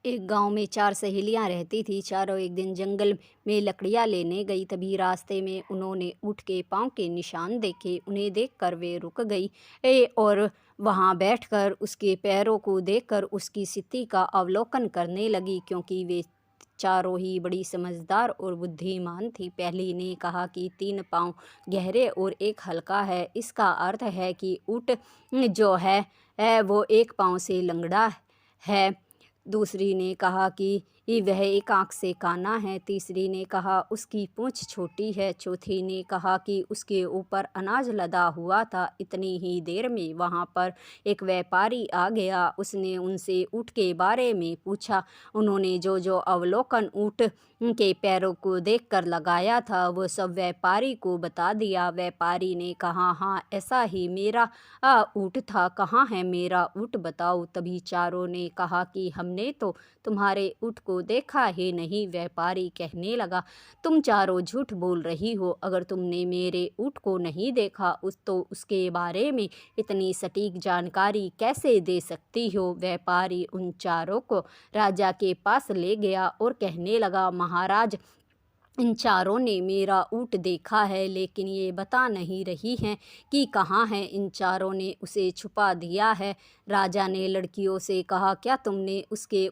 एक गांव में 4 सहेलियां रहती थी। चारों एक दिन जंगल में लकड़ियां लेने गई। तभी रास्ते में उन्होंने ऊँट के पांव के निशान देखे। उन्हें देखकर वे रुक गई और वहां बैठकर उसके पैरों को देखकर उसकी स्थिति का अवलोकन करने लगी, क्योंकि वे चारों ही बड़ी समझदार और बुद्धिमान थी। पहली ने कहा कि 3 पांव गहरे और एक हल्का है। इसका अर्थ है कि ऊँट जो है वो एक पांव से लंगड़ा है। दूसरी ने कहा कि वह एक आंख से काना है। तीसरी ने कहा उसकी पूंछ छोटी है। चौथी ने कहा कि उसके ऊपर अनाज लदा हुआ था। इतनी ही देर में वहां पर एक व्यापारी आ गया। उसने उनसे ऊँट के बारे में पूछा। उन्होंने जो जो अवलोकन ऊँट के पैरों को देखकर लगाया था वो सब व्यापारी को बता दिया। व्यापारी ने कहा, हाँ ऐसा ही मेरा ऊँट था। कहाँ है मेरा ऊँट, बताओ। तभी चारों ने कहा कि हमने तो तुम्हारे ऊँट को देखा ही नहीं। व्यापारी कहने लगा, तुम चारों झूठ बोल रही हो। अगर तुमने मेरे ऊँट को नहीं देखा तो उसके बारे में इतनी सटीक जानकारी कैसे दे सकती हो। व्यापारी उन चारों को राजा के पास ले गया और कहने लगा, महाराज, इन चारों ने मेरा ऊँट देखा है, लेकिन ये बता नहीं रही हैं कि कहाँ है। इन चारों ने उसे छुपा दिया है। राजा ने लड़कियों से कहा, क्या तुमने उसके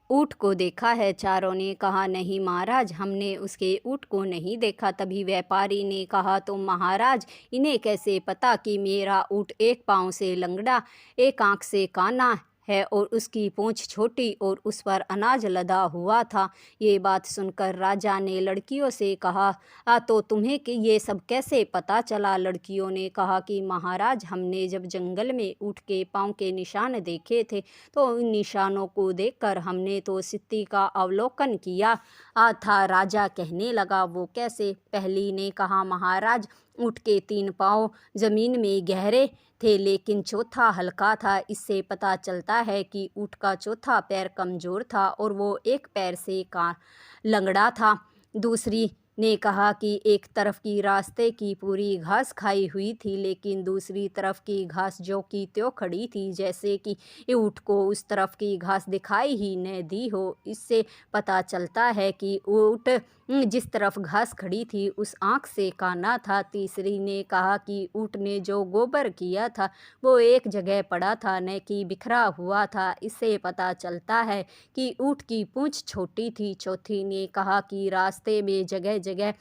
ऊँट को देखा है? चारों ने कहा, नहीं महाराज, हमने उसके ऊँट को नहीं देखा। तभी व्यापारी ने कहा, तो महाराज, इन्हें कैसे पता कि मेरा ऊँट एक पाँव से लंगड़ा, एक आँख से काना है और उसकी पूंछ छोटी और उस पर अनाज लदा हुआ था। ये बात सुनकर राजा ने लड़कियों से कहा, तो तुम्हें कि ये सब कैसे पता चला? लड़कियों ने कहा कि महाराज, हमने जब जंगल में ऊँट के पाँव के निशान देखे थे तो उन निशानों को देखकर हमने तो स्थिति का अवलोकन किया था। राजा कहने लगा, वो कैसे? पहली ने कहा, महाराज, ऊँट के 3 पाँव जमीन में गहरे थे, लेकिन चौथा हल्का था। इससे पता चलता है कि ऊँट का चौथा पैर कमजोर था और वो एक पैर से लंगड़ा था। दूसरी ने कहा कि एक तरफ की रास्ते की पूरी घास खाई हुई थी, लेकिन दूसरी तरफ की घास जो की त्यों खड़ी थी जैसे कि ऊँट को उस तरफ की घास दिखाई ही न दी हो। इससे पता चलता है कि ऊँट जिस तरफ घास खड़ी थी उस आँख से काना था। तीसरी ने कहा कि ऊँट ने जो गोबर किया था वो एक जगह पड़ा था, न कि बिखरा हुआ था। इससे पता चलता है कि ऊँट की पूंछ छोटी थी। चौथी ने कहा कि रास्ते में जगह जगह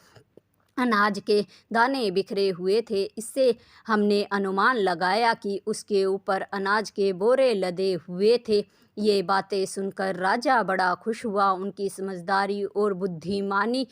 अनाज के दाने बिखरे हुए थे। इससे हमने अनुमान लगाया कि उसके ऊपर अनाज के बोरे लदे हुए थे। ये बातें सुनकर राजा बड़ा खुश हुआ। उनकी समझदारी और बुद्धिमानी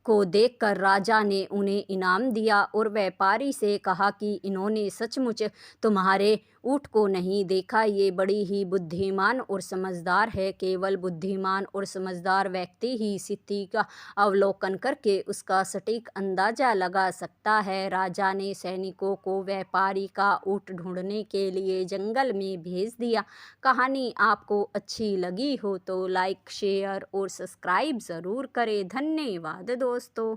को देखकर राजा ने उन्हें इनाम दिया और व्यापारी से कहा कि इन्होंने सचमुच तुम्हारे ऊँट को नहीं देखा। ये बड़ी ही बुद्धिमान और समझदार है। केवल बुद्धिमान और समझदार व्यक्ति ही स्थिति का अवलोकन करके उसका सटीक अंदाजा लगा सकता है। राजा ने सैनिकों को व्यापारी का ऊँट ढूंढने के लिए जंगल में भेज दिया। कहानी आपको अच्छी लगी हो तो लाइक, शेयर और सब्सक्राइब ज़रूर करें। धन्यवाद दोस्तों।